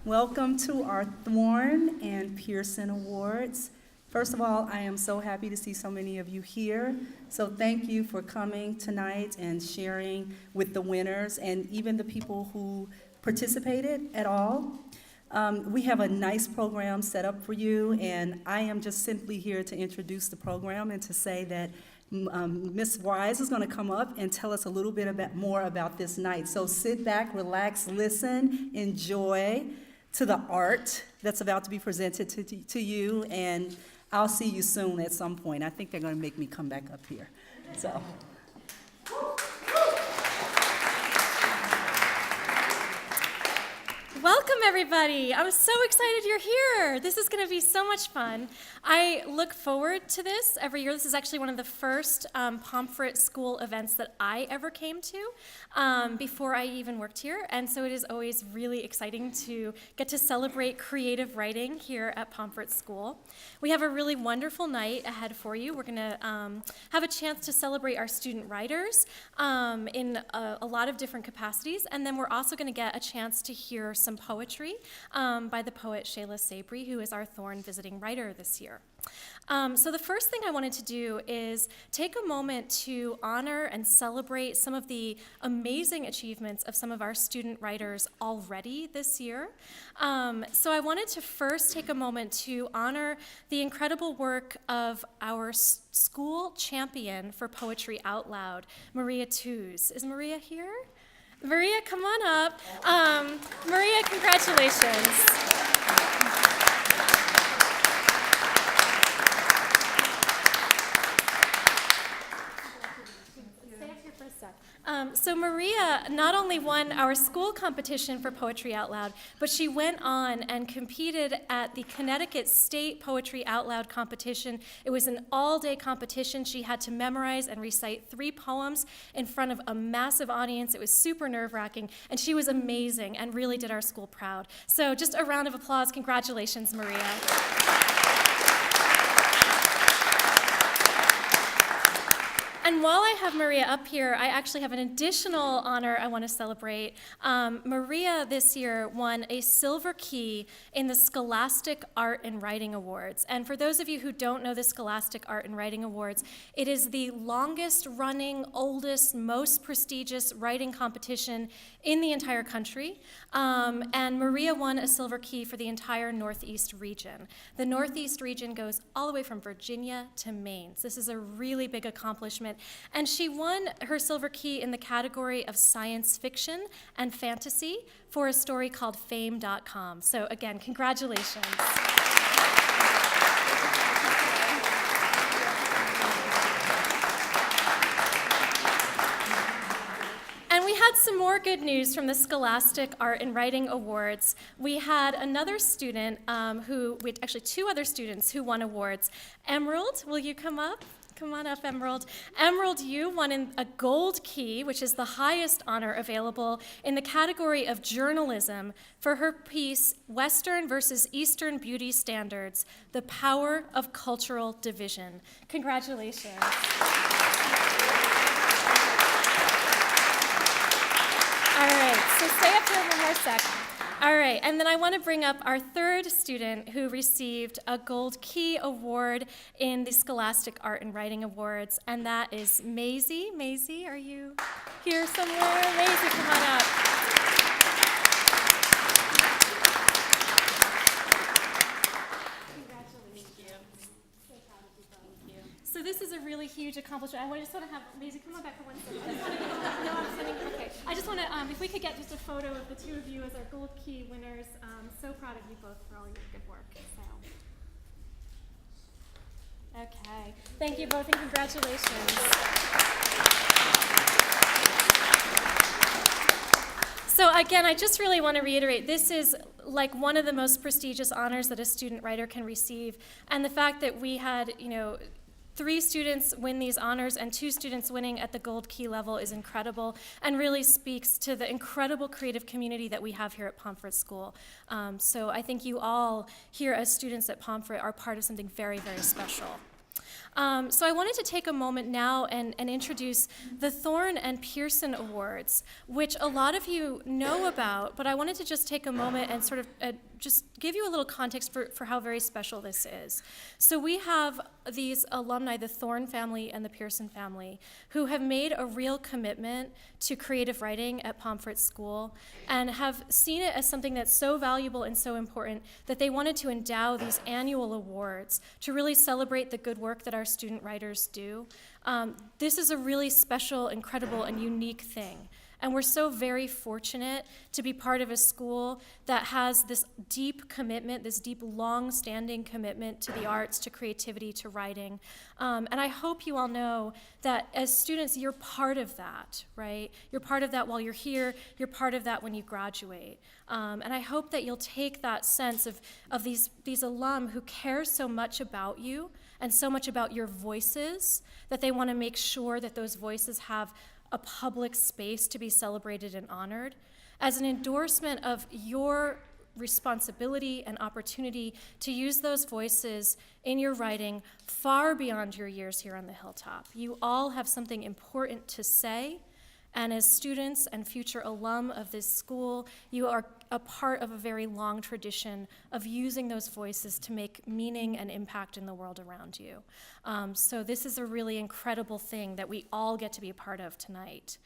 Welcome to our Thorne and Pearson Awards. First of all, I am so happy to see so many of you here. So thank you for coming tonight and sharing with the winners and even the people who participated at all. We have a nice program set up for you, and I am just simply here to introduce the program and to say that Ms. Wise is going to come up and tell us a little bit more about this night. So sit back, relax, listen, enjoy to the art that's about to be presented to you, and I'll see you soon at some point. I think they're going to make me come back up here. So. Welcome, everybody. I'm so excited you're here. This is going to be so much fun. I look forward to this every year. This is actually one of the first Pomfret School events that I ever came to before I even worked here, and so it is always really exciting to get to celebrate creative writing here at Pomfret School. We have a really wonderful night ahead for you. We're going to have a chance to celebrate our student writers in a lot of different capacities, and then we're also going to get a chance to hear some poetry by the poet Sebree, who is our Thorne visiting writer this year. So the first thing I wanted to do is take a moment to honor and celebrate some of the amazing achievements of some of our student writers already this year. So I wanted to first take a moment to honor the incredible work of our school champion for Poetry Out Loud, Maria Tews. Is Maria here? Maria, come on up. Maria, congratulations. So Maria not only won our school competition for Poetry Out Loud, but she went on and competed at the Connecticut State Poetry Out Loud competition. It was an all-day competition. She had to memorize and recite 3 poems in front of a massive audience. It was super nerve-wracking, and she was amazing and really did our school proud. So just a round of applause. Congratulations, Maria. And while I have Maria up here, I actually have an additional honor I want to celebrate. Maria this year won a silver key in the Scholastic Art and Writing Awards. And for those of you who don't know the Scholastic Art and Writing Awards, it is the longest running, oldest, most prestigious writing competition in the entire country. And Maria won a silver key for the entire Northeast region. The Northeast region goes all the way from Virginia to Maine. So this is a really big accomplishment. And she won her silver key in the category of science fiction and fantasy for a story called Fame.com. So again, congratulations. And we had some more good news from the Scholastic Art and Writing Awards. We had another student we had actually 2 other students who won awards. Emerald, will you come up? Come on up, Emerald. Emerald, you won a gold key, which is the highest honor available in the category of journalism for her piece, Western versus Eastern Beauty Standards, The Power of Cultural Division. Congratulations. All right, so stay up here for one more second. All right, and then I want to bring up our third student who received a Gold Key Award in the Scholastic Art and Writing Awards, and that is Maisie. Maisie, are you here somewhere? Maisie, come on up. So this is a really huge accomplishment. I just want to have Maisie come on back for one second. I just want to, if we could get just a photo of the 2 of you as our Gold Key winners. So proud of you both for all your good work. So. Okay. Thank you both and congratulations. So again, I just really want to reiterate, this is like one of the most prestigious honors that a student writer can receive. And the fact that we had, 3 students win these honors and 2 students winning at the Gold Key level is incredible and really speaks to the incredible creative community that we have here at Pomfret School. So I think you all here as students at Pomfret are part of something very, very special. So I wanted to take a moment now and introduce the Thorne and Pearson Awards, which a lot of you know about, but I wanted to just take a moment and sort of just give you a little context for how very special this is. So we have these alumni, the Thorne family and the Pearson family, who have made a real commitment to creative writing at Pomfret School and have seen it as something that's so valuable and so important that they wanted to endow these annual awards to really celebrate the good work that our student writers do. This is a really special, incredible, and unique thing. And we're so very fortunate to be part of a school that has this deep commitment, this deep, long-standing commitment to the arts, to creativity, to writing. And I hope you all know that as students, you're part of that, right? You're part of that while you're here. You're part of that when you graduate. And I hope that you'll take that sense of these alum who care so much about you and so much about your voices that they want to make sure that those voices have a public space to be celebrated and honored, as an endorsement of your responsibility and opportunity to use those voices in your writing far beyond your years here on the Hilltop. You all have something important to say, and as students and future alum of this school, you are a part of a very long tradition of using those voices to make meaning and impact in the world around you. So this is a really incredible thing that we all get to be a part of tonight.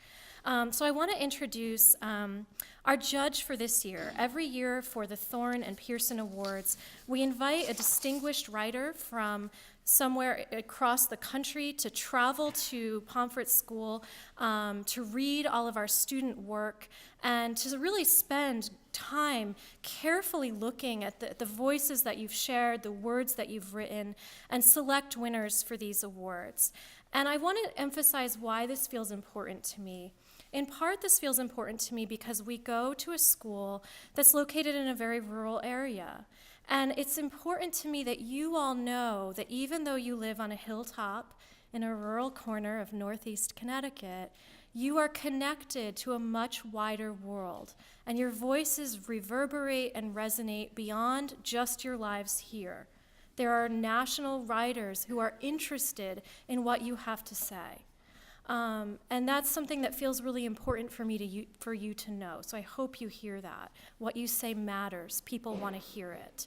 So I want to introduce our judge for this year. Every year for the Thorne and Pearson Awards, we invite a distinguished writer from somewhere across the country to travel to Pomfret School, to read all of our student work, and to really spend time carefully looking at the voices that you've shared, the words that you've written, and select winners for these awards. And I want to emphasize why this feels important to me. In part, this feels important to me because we go to a school that's located in a very rural area. And it's important to me that you all know that even though you live on a hilltop in a rural corner of Northeast Connecticut, you are connected to a much wider world, and your voices reverberate and resonate beyond just your lives here. There are national writers who are interested in what you have to say. And that's something that feels really important for for you to know. So I hope you hear that. What you say matters. People want to hear it.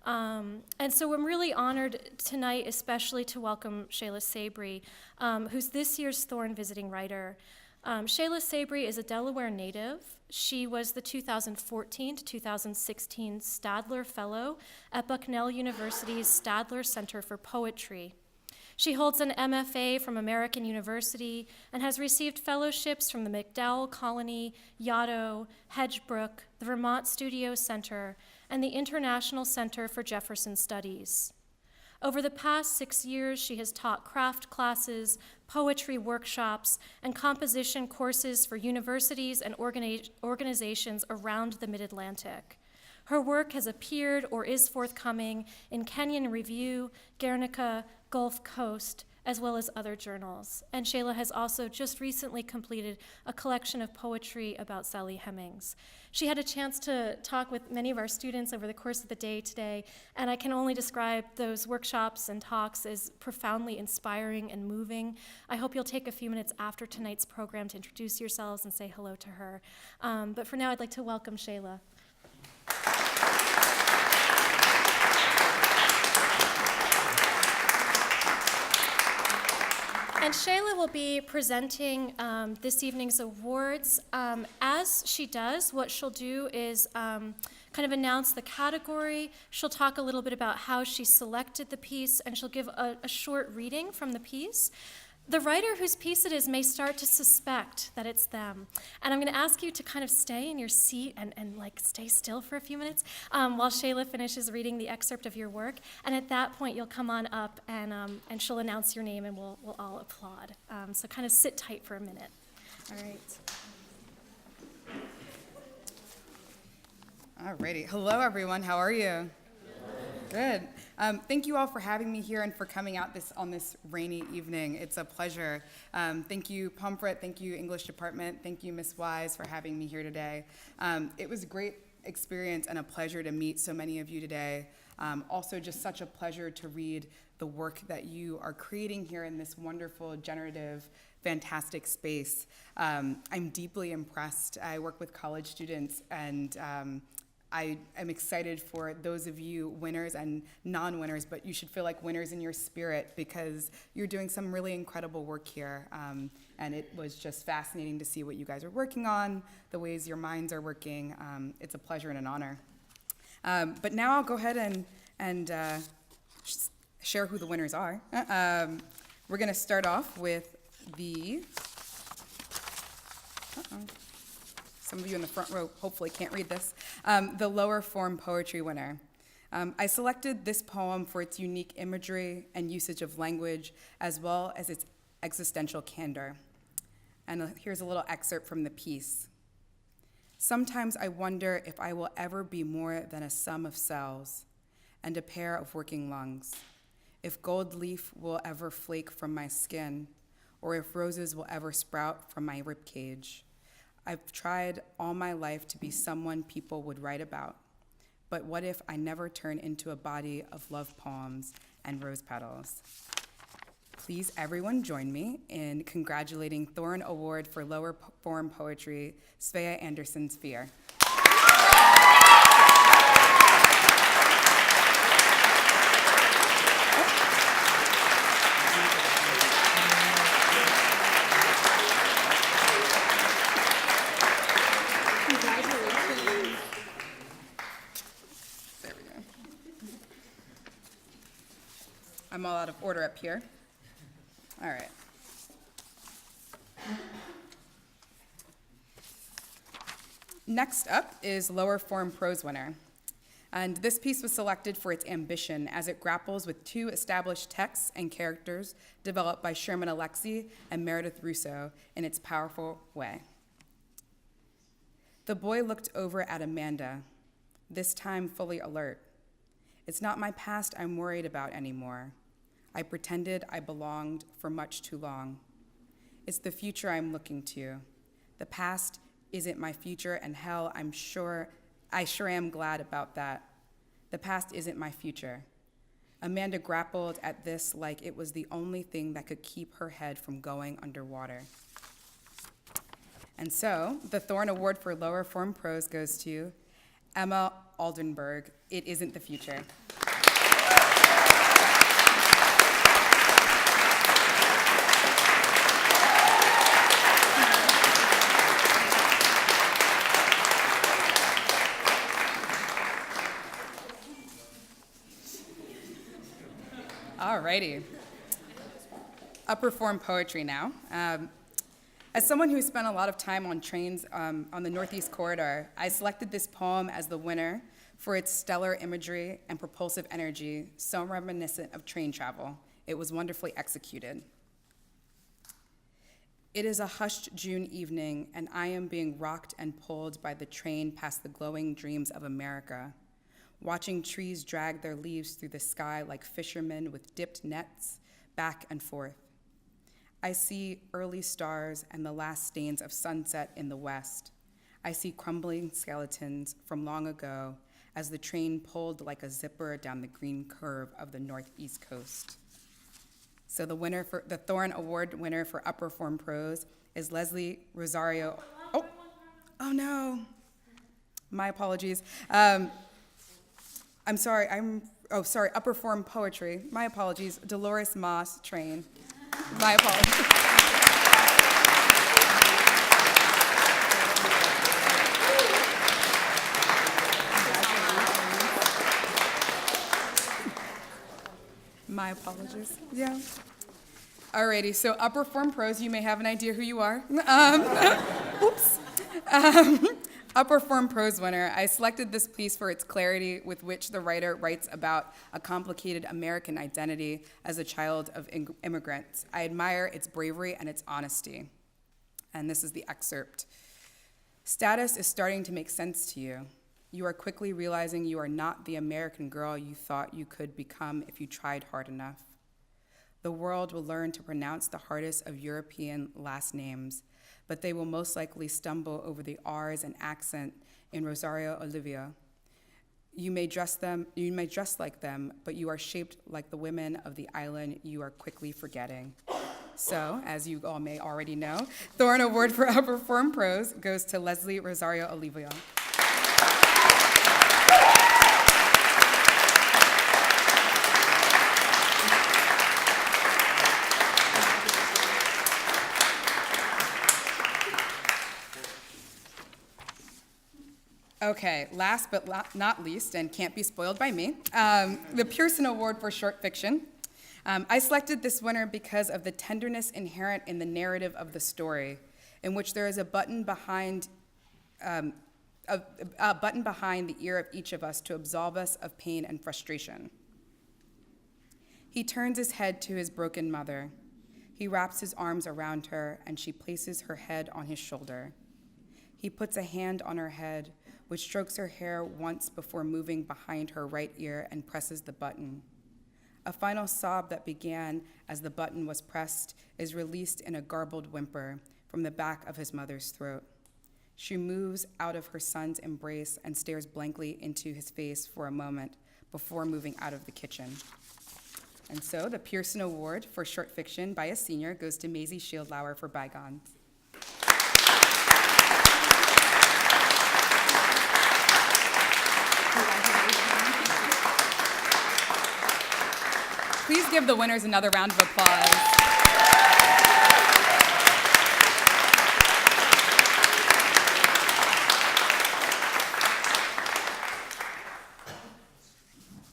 And so I'm really honored tonight, especially to welcome Chet'la Sebree, who's this year's Thorne visiting writer. Chet'la Sebree is a Delaware native. She was the 2014 to 2016 Stadler Fellow at Bucknell University's Stadler Center for Poetry. She holds an MFA from American University and has received fellowships from the MacDowell Colony, Yaddo, Hedgebrook, the Vermont Studio Center, and the International Center for Jefferson Studies. Over the past 6 years, she has taught craft classes, poetry workshops, and composition courses for universities and organizations around the Mid-Atlantic. Her work has appeared or is forthcoming in Kenyon Review, Guernica, Gulf Coast, as well as other journals. And Chet'la has also just recently completed a collection of poetry about Sally Hemings. She had a chance to talk with many of our students over the course of the day today, and I can only describe those workshops and talks as profoundly inspiring and moving. I hope you'll take a few minutes after tonight's program to introduce yourselves and say hello to her. But for now, I'd like to welcome Chet'la. And Chet'la will be presenting this evening's awards. As she does, what she'll do is kind of announce the category. She'll talk a little bit about how she selected the piece, and she'll give a short reading from the piece. The writer whose piece it is may start to suspect that it's them. And I'm going to ask you to kind of stay in your seat and like stay still for a few minutes while Chet'la finishes reading the excerpt of your work. And at that point, you'll come on up and she'll announce your name and we'll all applaud. So kind of sit tight for a minute. All right. All righty. Hello, everyone. How are you? Good. Thank you all for having me here and for coming out on this rainy evening. It's a pleasure. Thank you, Pomfret. Thank you, English Department. Thank you, Ms. Wise, for having me here today. It was a great experience and a pleasure to meet so many of you today. Also, just such a pleasure to read the work that you are creating here in this wonderful, generative, fantastic space. I'm deeply impressed. I work with college students, and I am excited for those of you winners and non-winners, but you should feel like winners in your spirit because you're doing some really incredible work here. And it was just fascinating to see what you guys are working on, the ways your minds are working. It's a pleasure and an honor. But now I'll go ahead and share who the winners are. We're going to start off with the, some of you in the front row hopefully can't read this, the lower form poetry winner. I selected this poem for its unique imagery and usage of language, as well as its existential candor. And here's a little excerpt from the piece. Sometimes I wonder if I will ever be more than a sum of cells and a pair of working lungs, if gold leaf will ever flake from my skin, or if roses will ever sprout from my ribcage. I've tried all my life to be someone people would write about, but what if I never turn into a body of love poems and rose petals? Please, everyone, join me in congratulating Thorne Award for Lower Form Poetry, Svea Anderson-Spear. I'm all out of order up here. All right. Next up is lower form prose winner. And this piece was selected for its ambition as it grapples with two established texts and characters developed by Sherman Alexie and Meredith Russo in its powerful way. The boy looked over at Amanda, this time fully alert. It's not my past I'm worried about anymore. I pretended I belonged for much too long. It's the future I'm looking to. The past isn't my future, and hell, I sure am glad about that. The past isn't my future. Amanda grappled at this like it was the only thing that could keep her head from going underwater. And so, the Thorne Award for Lower Form Prose goes to Emma Aldenberg. It isn't the future. Alrighty. Upper form poetry now. As someone who spent a lot of time on trains on the Northeast Corridor, I selected this poem as the winner for its stellar imagery and propulsive energy, so reminiscent of train travel. It was wonderfully executed. It is a hushed June evening, and I am being rocked and pulled by the train past the glowing dreams of America, watching trees drag their leaves through the sky like fishermen with dipped nets, back and forth. I see early stars and the last stains of sunset in the west. I see crumbling skeletons from long ago as the train pulled like a zipper down the green curve of the northeast coast. So the Thorne Award winner for Upper Form Prose is Leslie Rosario. Oh no, my apologies. I'm sorry, Upper Form Poetry. My apologies, Dolores Moss Train. My apologies. My apologies, yeah. Alrighty, so Upper Form Prose, you may have an idea who you are. Oops. Upper Form Prose winner, I selected this piece for its clarity with which the writer writes about a complicated American identity as a child of immigrants. I admire its bravery and its honesty. And this is the excerpt. Status is starting to make sense to you. You are quickly realizing you are not the American girl you thought you could become if you tried hard enough. The world will learn to pronounce the hardest of European last names, but they will most likely stumble over the R's and accent in Rosario Olivia. You may dress like them, but you are shaped like the women of the island you are quickly forgetting. So, as you all may already know, Thorne Award for Upper Form Prose goes to Leslie Rosario Olivia. Okay, last but not least, and can't be spoiled by me, the Pearson Award for Short Fiction. I selected this winner because of the tenderness inherent in the narrative of the story, in which there is a button behind the ear of each of us to absolve us of pain and frustration. He turns his head to his broken mother. He wraps his arms around her, and she places her head on his shoulder. He puts a hand on her head, which strokes her hair once before moving behind her right ear and presses the button. A final sob that began as the button was pressed is released in a garbled whimper from the back of his mother's throat. She moves out of her son's embrace and stares blankly into his face for a moment before moving out of the kitchen. And so the Pearson Award for Short Fiction by a senior goes to Maisie Shieldlauer for Bygones. Please give the winners another round of applause.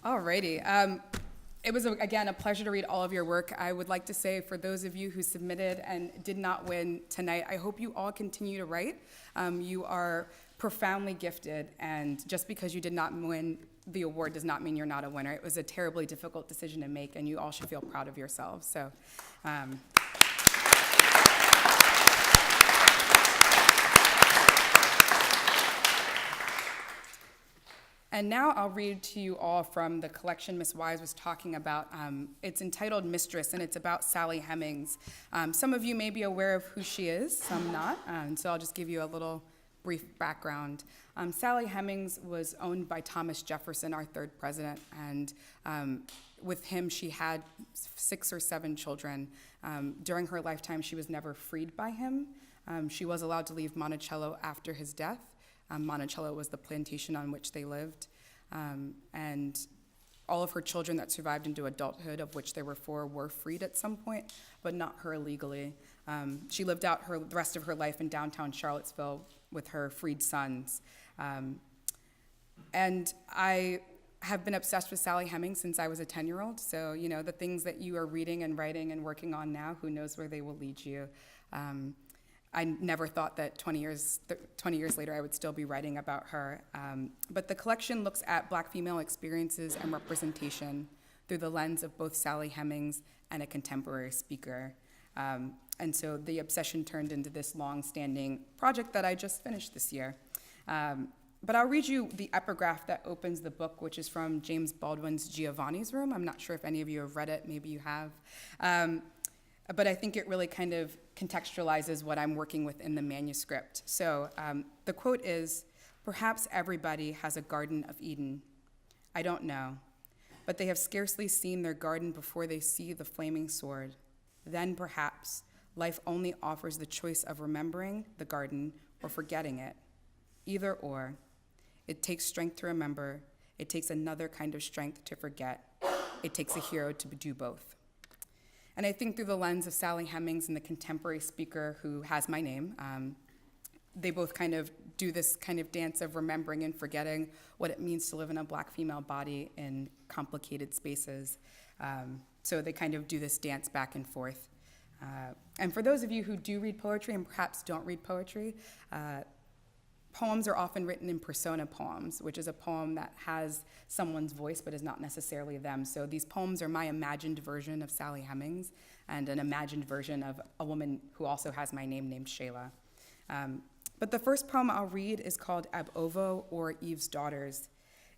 Alrighty. It was, again, a pleasure to read all of your work. I would like to say, for those of you who submitted and did not win tonight, I hope you all continue to write. You are profoundly gifted, and just because you did not win the award does not mean you're not a winner. It was a terribly difficult decision to make, and you all should feel proud of yourselves. So, and now I'll read to you all from the collection Miss Wise was talking about. It's entitled Mistress, and it's about Sally Hemings. Some of you may be aware of who she is, some not, so I'll just give you a little brief background. Sally Hemings was owned by Thomas Jefferson, our third president, and with him she had 6 or 7 children. During her lifetime, she was never freed by him. She was allowed to leave Monticello after his death. Monticello was the plantation on which they lived. And all of her children that survived into adulthood, of which there were 4, were freed at some point, but not her legally. She lived out the rest of her life in downtown Charlottesville with her freed sons. And I have been obsessed with Sally Hemings since I was a 10-year-old. So, you know, the things that you are reading and writing and working on now, who knows where they will lead you. I never thought that 20 years later I would still be writing about her. But the collection looks at Black female experiences and representation through the lens of both Sally Hemings and a contemporary speaker. And so the obsession turned into this long-standing project that I just finished this year. But I'll read you the epigraph that opens the book, which is from James Baldwin's Giovanni's Room. I'm not sure if any of you have read it, maybe you have. But I think it really kind of contextualizes what I'm working with in the manuscript. So the quote is, "Perhaps everybody has a Garden of Eden. I don't know, but they have scarcely seen their garden before they see the flaming sword. Then perhaps life only offers the choice of remembering the garden or forgetting it. Either or. It takes strength to remember. It takes another kind of strength to forget. It takes a hero to do both." And I think through the lens of Sally Hemings and the contemporary speaker who has my name, they both kind of do this kind of dance of remembering and forgetting what it means to live in a Black female body in complicated spaces. So they kind of do this dance back and forth. And for those of you who do read poetry and perhaps don't read poetry, poems are often written in persona poems, which is a poem that has someone's voice but is not necessarily them. So these poems are my imagined version of Sally Hemings and an imagined version of a woman who also has my name named Chet'la. But the first poem I'll read is called Ab Ovo, or Eve's Daughters.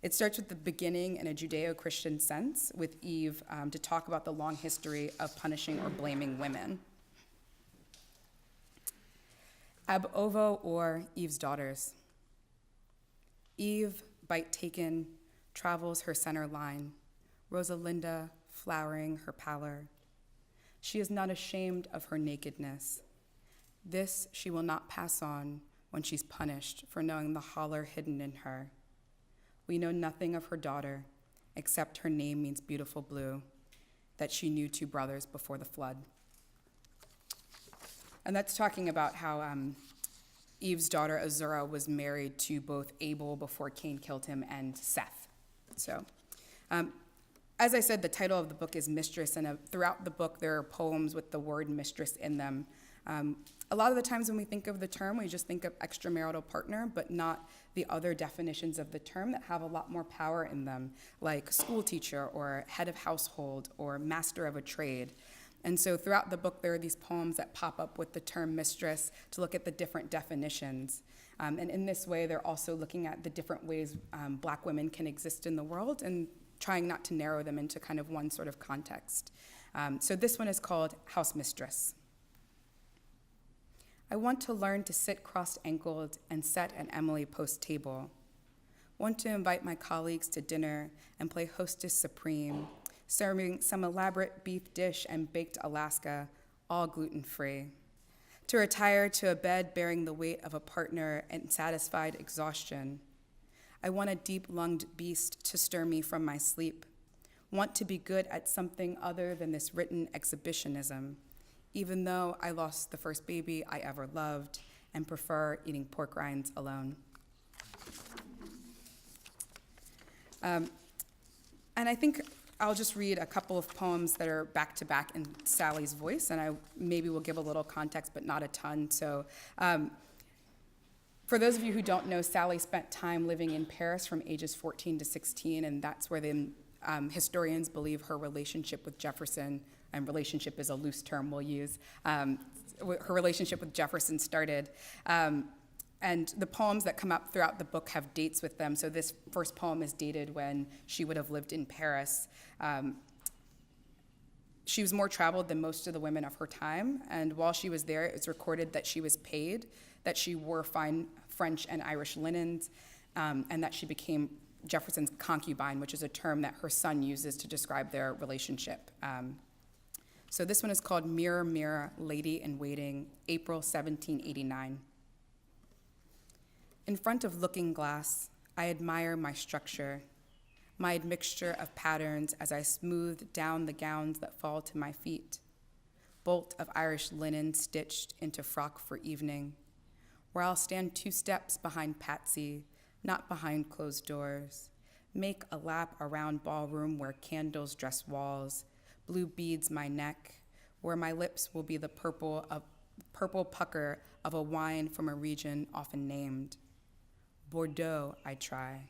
It starts with the beginning in a Judeo-Christian sense with Eve to talk about the long history of punishing or blaming women. Ab Ovo, or Eve's Daughters. Eve, bite taken, travels her center line, Rosalinda flowering her pallor. She is not ashamed of her nakedness. This she will not pass on when she's punished for knowing the holler hidden in her. We know nothing of her daughter, except her name means beautiful blue, that she knew 2 brothers before the flood. And that's talking about how Eve's daughter Azura was married to both Abel before Cain killed him and Seth. So, as I said, the title of the book is Mistress, and throughout the book there are poems with the word mistress in them. A lot of the times when we think of the term, we just think of extramarital partner, but not the other definitions of the term that have a lot more power in them, like school teacher or head of household or master of a trade. And so throughout the book, there are these poems that pop up with the term mistress to look at the different definitions. And in this way, they're also looking at the different ways Black women can exist in the world and trying not to narrow them into kind of one sort of context. So this one is called House Mistress. I want to learn to sit cross-ankled and set an Emily Post table. Want to invite my colleagues to dinner and play hostess supreme, serving some elaborate beef dish and baked Alaska, all gluten-free. To retire to a bed bearing the weight of a partner and satisfied exhaustion. I want a deep-lunged beast to stir me from my sleep. Want to be good at something other than this written exhibitionism, even though I lost the first baby I ever loved and prefer eating pork rinds alone. And I think I'll just read a couple of poems that are back-to-back in Sally's voice, and I maybe will give a little context, but not a ton. So for those of you who don't know, Sally spent time living in Paris from ages 14 to 16, and that's where the historians believe her relationship with Jefferson, and relationship is a loose term we'll use, her relationship with Jefferson started. And the poems that come up throughout the book have dates with them. So this first poem is dated when she would have lived in Paris. She was more traveled than most of the women of her time, and while she was there, it's recorded that she was paid, that she wore fine French and Irish linens, and that she became Jefferson's concubine, which is a term that her son uses to describe their relationship. So this one is called Mirror, Mirror, Lady in Waiting, April 1789. In front of looking glass, I admire my structure, my admixture of patterns as I smooth down the gowns that fall to my feet, bolt of Irish linen stitched into frock for evening, where I'll stand 2 steps behind Patsy, not behind closed doors, make a lap around ballroom where candles dress walls, blue beads my neck, where my lips will be the purple pucker of a wine from a region often named. Bordeaux, I try.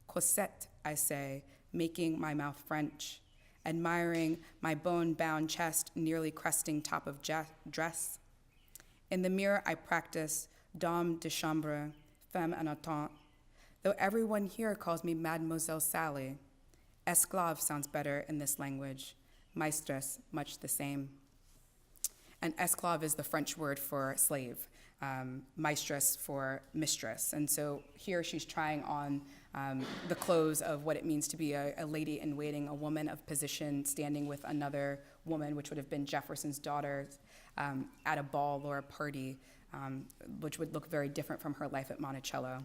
Cosette, I say, making my mouth French, admiring my bone-bound chest nearly cresting top of dress. In the mirror, I practice dame de chambre, femme en attente, though everyone here calls me Mademoiselle Sally. Esclave sounds better in this language. Mistress, much the same. And esclave is the French word for slave. Mistress for mistress. And so here she's trying on the clothes of what it means to be a lady in waiting, a woman of position standing with another woman, which would have been Jefferson's daughter, at a ball or a party, which would look very different from her life at Monticello.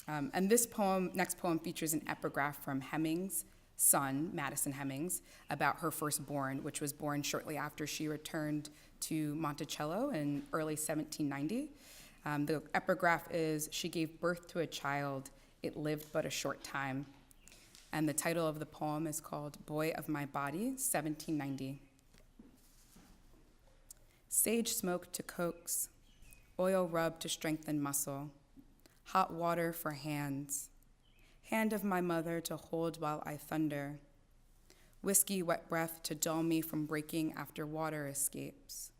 And this poem, next poem, features an epigraph from Hemings' son, Madison Hemings, about her firstborn, which was born shortly after she returned to Monticello in early 1790. The epigraph is, she gave birth to a child, it lived but a short time. And the title of the poem is called Boy of My Body, 1790. Sage smoke to coax, oil rub to strengthen muscle, hot water for hands, hand of my mother to hold while I thunder, whiskey wet breath to dull me from breaking after water escapes.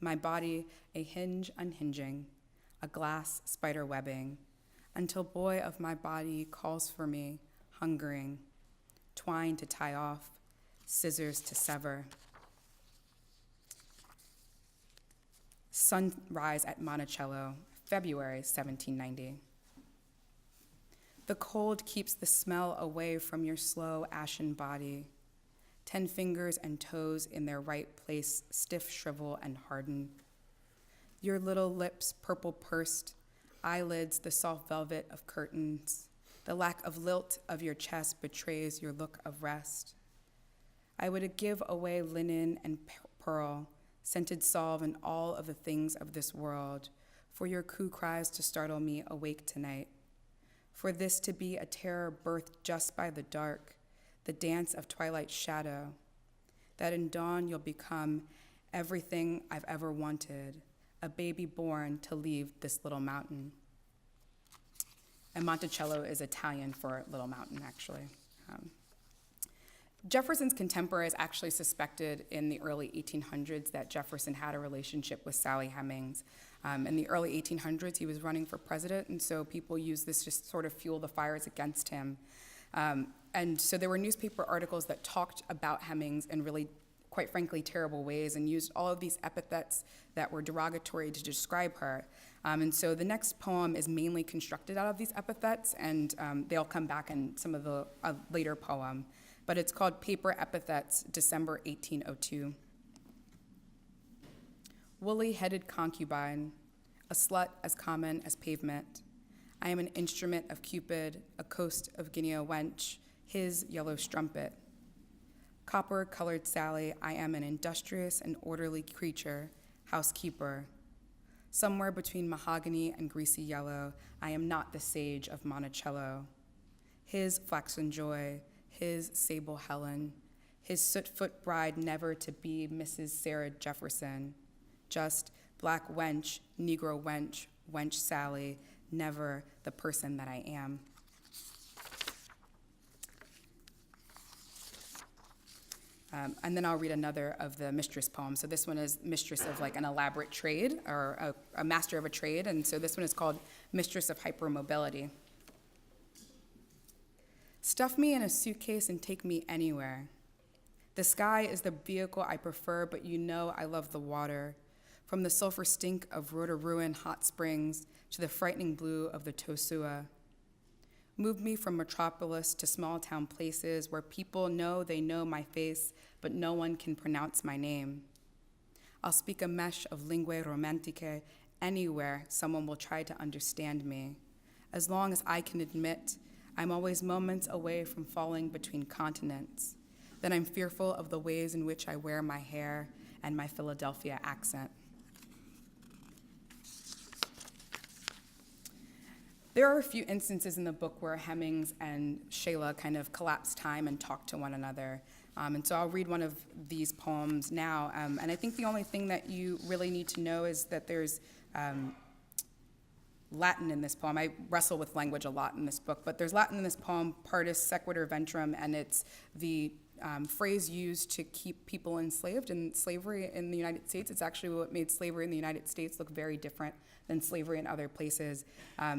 My body a hinge unhinging, a glass spider webbing, until boy of my body calls for me, hungering, twine to tie off, scissors to sever. Sunrise at Monticello, February 1790. The cold keeps the smell away from your slow, ashen body. 10 fingers and toes in their right place, stiff, shrivel, and harden. Your little lips, purple pursed, eyelids, the soft velvet of curtains. The lack of lilt of your chest betrays your look of rest. I would give away linen and pearl, scented salve, and all of the things of this world, for your coo cries to startle me awake tonight. For this to be a terror birthed just by the dark, the dance of twilight's shadow, that in dawn you'll become everything I've ever wanted, a baby born to leave this little mountain. And Monticello is Italian for little mountain, actually. Jefferson's contemporaries actually suspected in the early 1800s that Jefferson had a relationship with Sally Hemings. In the early 1800s, he was running for president, and so people used this just sort of fuel the fires against him. And so there were newspaper articles that talked about Hemings in really, quite frankly, terrible ways and used all of these epithets that were derogatory to describe her. And so the next poem is mainly constructed out of these epithets, and they'll come back in some of the later poem. But it's called Paper Epithets, December 1802. Woolly-headed concubine, a slut as common as pavement. I am an instrument of Cupid, a coast of Guinea wench, his yellow strumpet. Copper-colored Sally, I am an industrious and orderly creature, housekeeper. Somewhere between mahogany and greasy yellow, I am not the sage of Monticello. His flaxen joy, his sable Helen, his soot-foot bride never to be Mrs. Sarah Jefferson, just black wench, Negro wench, wench Sally, never the person that I am. And then I'll read another of the mistress poems. So this one is mistress of like an elaborate trade, or a master of a trade, and so this one is called Mistress of Hypermobility. Stuff me in a suitcase and take me anywhere. The sky is the vehicle I prefer, but you know I love the water. From the sulfur stink of Rotorua hot springs to the frightening blue of the Tosua. Move me from metropolis to small town places where people know they know my face, but no one can pronounce my name. I'll speak a mesh of linguae romanticae anywhere someone will try to understand me. As long as I can admit, I'm always moments away from falling between continents. Then I'm fearful of the ways in which I wear my hair and my Philadelphia accent. There are a few instances in the book where Hemings and Chet'la kind of collapse time and talk to one another. And so I'll read one of these poems now. And I think the only thing that you really need to know is that there's Latin in this poem. I wrestle with language a lot in this book, but there's Latin in this poem, partus sequitur ventrum, and it's the phrase used to keep people enslaved. And slavery in the United States, it's actually what made slavery in the United States look very different than slavery in other places,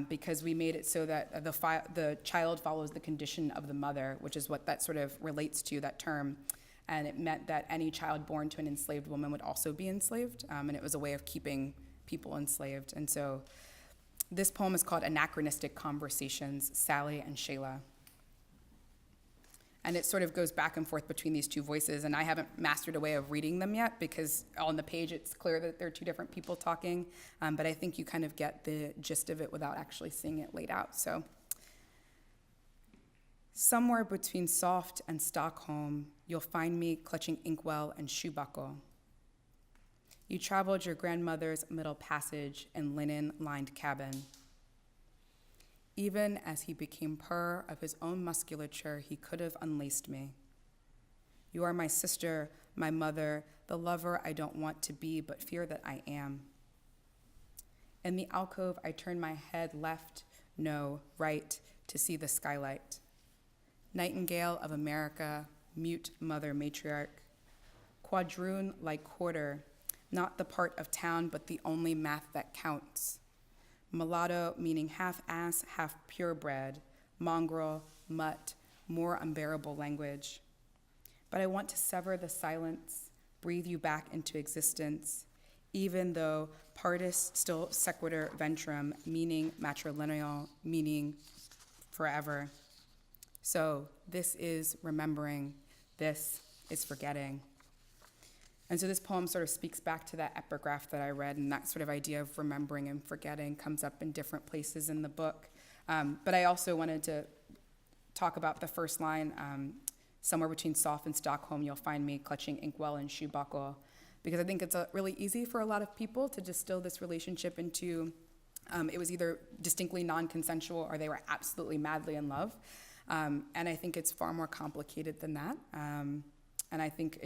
because we made it so that the child follows the condition of the mother, which is what that sort of relates to, that term. And it meant that any child born to an enslaved woman would also be enslaved, and it was a way of keeping people enslaved. And so this poem is called Anachronistic Conversations, Sally and Chet'la. And it sort of goes back and forth between these two voices, and I haven't mastered a way of reading them yet because on the page it's clear that they're two different people talking, but I think you kind of get the gist of it without actually seeing it laid out. So, somewhere between soft and Stockholm, you'll find me clutching inkwell and shoe buckle. You traveled your grandmother's middle passage in linen-lined cabin. Even as he became purr of his own musculature, he could have unlaced me. You are my sister, my mother, the lover I don't want to be, but fear that I am. In the alcove, I turn my head left, no, right, to see the skylight. Nightingale of America, mute mother matriarch. Quadroon like quarter, not the part of town, but the only math that counts. Mulatto, meaning half ass, half purebred, mongrel, mutt, more unbearable language. But I want to sever the silence, breathe you back into existence, even though partus still sequitur ventrum, meaning matrilineal, meaning forever. So this is remembering, this is forgetting. And so this poem sort of speaks back to that epigraph that I read, and that sort of idea of remembering and forgetting comes up in different places in the book. But I also wanted to talk about the first line, somewhere between Soth and Stockholm, you'll find me clutching inkwell and shoe buckle, because I think it's really easy for a lot of people to distill this relationship into it was either distinctly non-consensual or they were absolutely madly in love. And I think it's far more complicated than that. And I think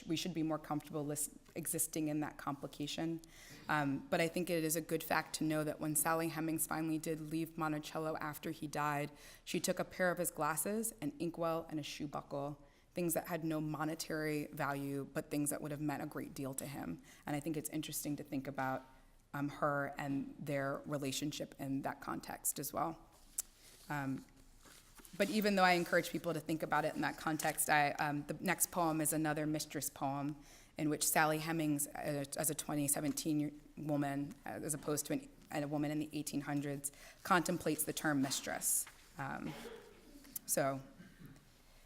we should be more comfortable existing in that complication. But I think it is a good fact to know that when Sally Hemings finally did leave Monticello after he died, she took a pair of his glasses, an inkwell, and a shoe buckle, things that had no monetary value, but things that would have meant a great deal to him. And I think it's interesting to think about her and their relationship in that context as well. But even though I encourage people to think about it in that context, the next poem is another mistress poem in which Sally Hemings, as a 2017 woman, as opposed to a woman in the 1800s, contemplates the term mistress. So,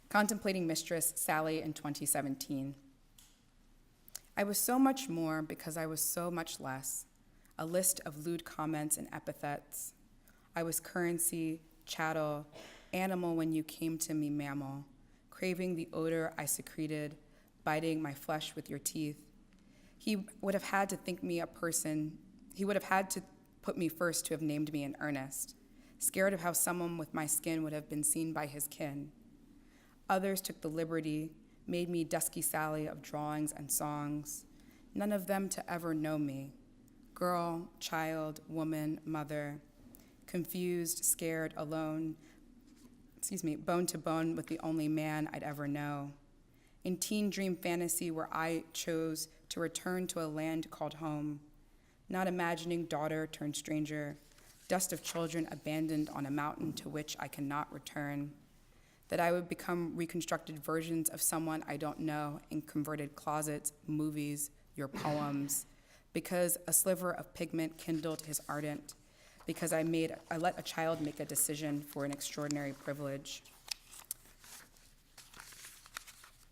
contemplating mistress, Sally in 2017. I was so much more because I was so much less, a list of lewd comments and epithets. I was currency, chattel, animal when you came to me, mammal, craving the odor I secreted, biting my flesh with your teeth. He would have had to think me a person. He would have had to put me first to have named me in earnest, scared of how someone with my skin would have been seen by his kin. Others took the liberty, made me dusky Sally of drawings and songs, none of them to ever know me. Girl, child, woman, mother, confused, scared, alone, bone to bone with the only man I'd ever know. In teen dream fantasy where I chose to return to a land called home, not imagining daughter turned stranger, dust of children abandoned on a mountain to which I cannot return, that I would become reconstructed versions of someone I don't know in converted closets, movies, your poems, because a sliver of pigment kindled his ardent, because I let a child make a decision for an extraordinary privilege.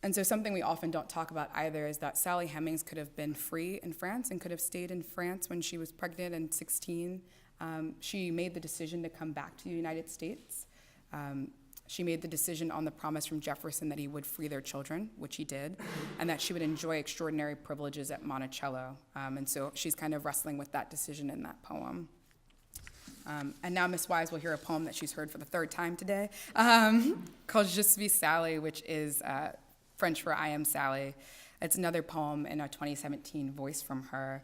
And so something we often don't talk about either is that Sally Hemings could have been free in France and could have stayed in France when she was pregnant and 16. She made the decision to come back to the United States. She made the decision on the promise from Jefferson that he would free their children, which he did, and that she would enjoy extraordinary privileges at Monticello. And so she's kind of wrestling with that decision in that poem. And now Miss Wise will hear a poem that she's heard for the third time today, called Je suis Sally, which is French for I am Sally. It's another poem in a 2017 voice from her.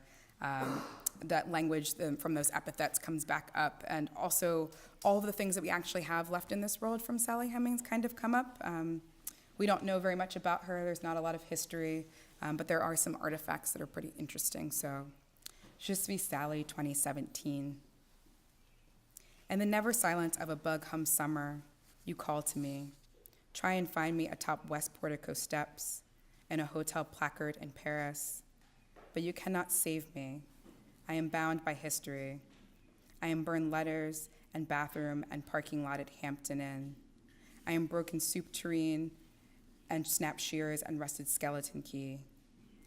That language from those epithets comes back up, and also all of the things that we actually have left in this world from Sally Hemings kind of come up. We don't know very much about her. There's not a lot of history, but there are some artifacts that are pretty interesting. So, Je suis Sally, 2017. In the never silence of a bug hum summer, you call to me. Try and find me atop West Portico steps in a hotel placard in Paris. But you cannot save me. I am bound by history. I am burned letters and bathroom and parking lot at Hampton Inn. I am broken soup tureen and snap shears and rusted skeleton key.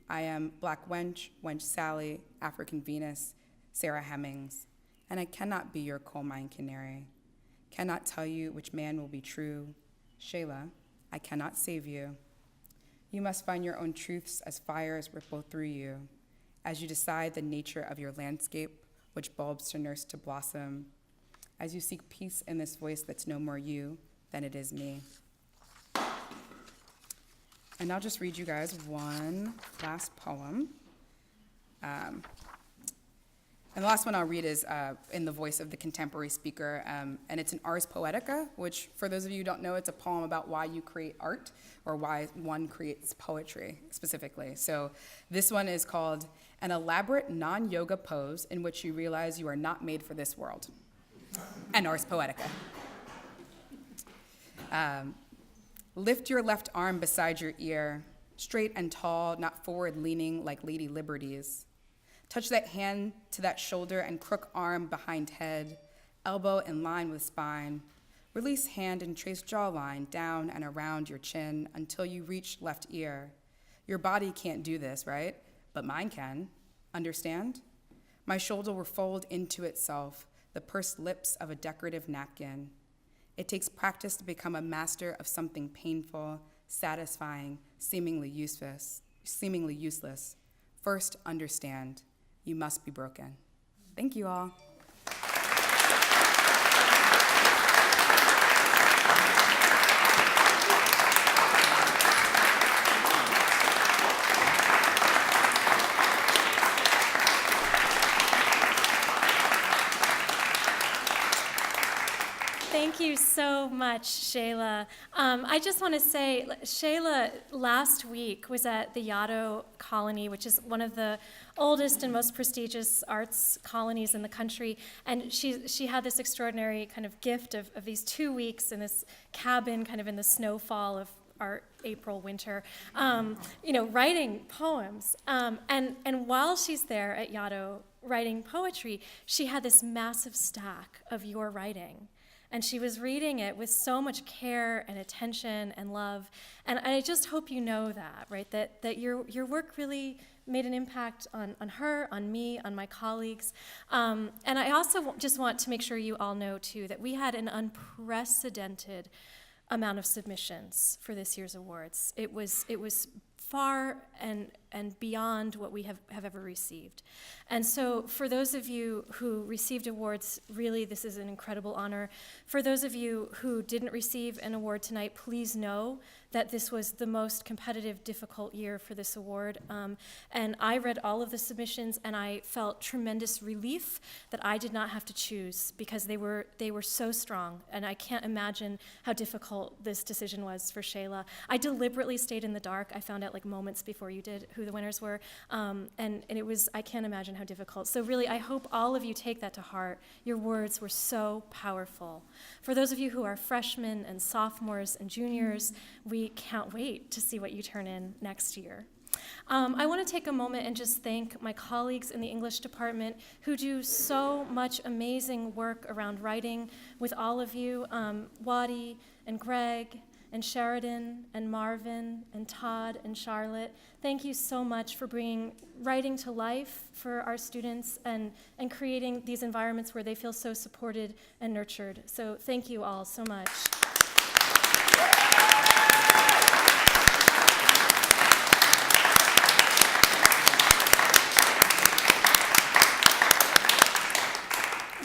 I am Black Wench, Wench Sally, African Venus, Sarah Hemings. And I cannot be your coal mine canary, cannot tell you which man will be true. Shayla, I cannot save you. You must find your own truths as fires ripple through you, as you decide the nature of your landscape, which bulbs to nurse to blossom, as you seek peace in this voice that's no more you than it is me. And I'll just read you guys one last poem. And the last one I'll read is in the voice of the contemporary speaker, and it's an Ars Poetica, which, for those of you who don't know, it's a poem about why you create art, or why one creates poetry, specifically. So this one is called An Elaborate Non-Yoga Pose in Which You Realize You Are Not Made for This World, and Ars Poetica. Lift your left arm beside your ear, straight and tall, not forward-leaning like Lady Liberty's. Touch that hand to that shoulder and crook arm behind head, elbow in line with spine. Release hand and trace jawline down and around your chin until you reach left ear. Your body can't do this, right? But mine can. Understand? My shoulder will fold into itself, the pursed lips of a decorative napkin. It takes practice to become a master of something painful, satisfying, seemingly useless. First, understand. You must be broken. Thank you all. Thank you so much, Chet'la. I just want to say, Chet'la last week was at the Yaddo Colony, which is one of the oldest and most prestigious arts colonies in the country, and she had this extraordinary kind of gift of these 2 weeks in this cabin kind of in the snowfall of our April winter, writing poems. And while she's there at Yaddo writing poetry, she had this massive stack of your writing. And she was reading it with so much care and attention and love. And I just hope you know that, right? That your work really made an impact on her, on me, on my colleagues. And I also just want to make sure you all know, too, that we had an unprecedented amount of submissions for this year's awards. It was far and beyond what we have ever received. And so for those of you who received awards, really this is an incredible honor. For those of you who didn't receive an award tonight, please know that this was the most competitive, difficult year for this award. And I read all of the submissions, and I felt tremendous relief that I did not have to choose, because they were so strong, and I can't imagine how difficult this decision was for Chet'la. I deliberately stayed in the dark. I found out like moments before you did who the winners were, and it was, I can't imagine how difficult. So really, I hope all of you take that to heart. Your words were so powerful. For those of you who are freshmen and sophomores and juniors, we can't wait to see what you turn in next year. I want to take a moment and just thank my colleagues in the English department who do so much amazing work around writing with all of you, Waddy and Greg and Sheridan and Marvin and Todd and Charlotte. Thank you so much for bringing writing to life for our students and creating these environments where they feel so supported and nurtured. So thank you all so much.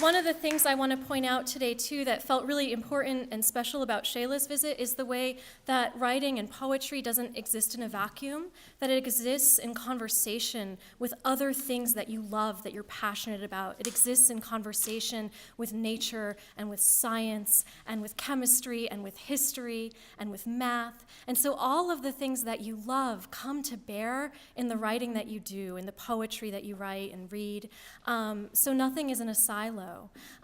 One of the things I want to point out today, too, that felt really important and special about Chet'la's visit is the way that writing and poetry doesn't exist in a vacuum, that it exists in conversation with other things that you love, that you're passionate about. It exists in conversation with nature and with science and with chemistry and with history and with math. And so all of the things that you love come to bear in the writing that you do, in the poetry that you write and read. So nothing is in a silo.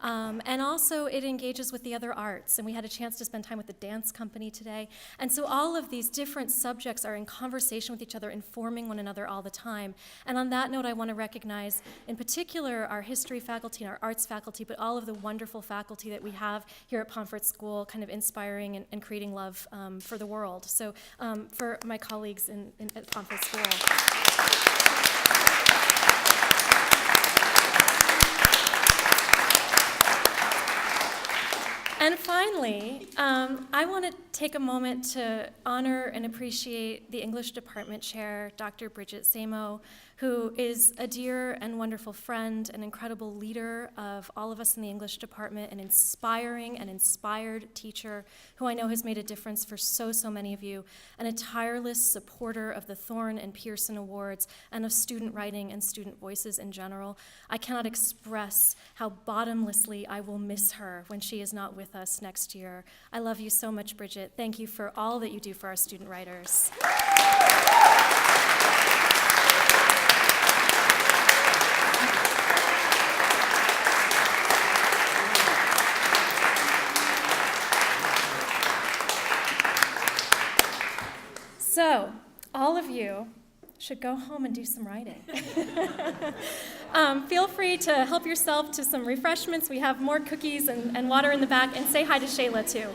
And also it engages with the other arts, and we had a chance to spend time with the dance company today. And so all of these different subjects are in conversation with each other, informing one another all the time. And on that note, I want to recognize in particular our history faculty and our arts faculty, but all of the wonderful faculty that we have here at Pomfret School, kind of inspiring and creating love for the world. So for my colleagues at Pomfret School. And finally, I want to take a moment to honor and appreciate the English Department Chair, Dr. Bridget Samo, who is a dear and wonderful friend, an incredible leader of all of us in the English department, an inspiring and inspired teacher who I know has made a difference for so many of you, and a tireless supporter of the Thorne and Pearson Awards and of student writing and student voices in general. I cannot express how bottomlessly I will miss her when she is not with us next year. I love you so much, Bridget. Thank you for all that you do for our student writers. So, all of you should go home and do some writing. Feel free to help yourself to some refreshments. We have more cookies and water in the back, and say hi to Chet'la too.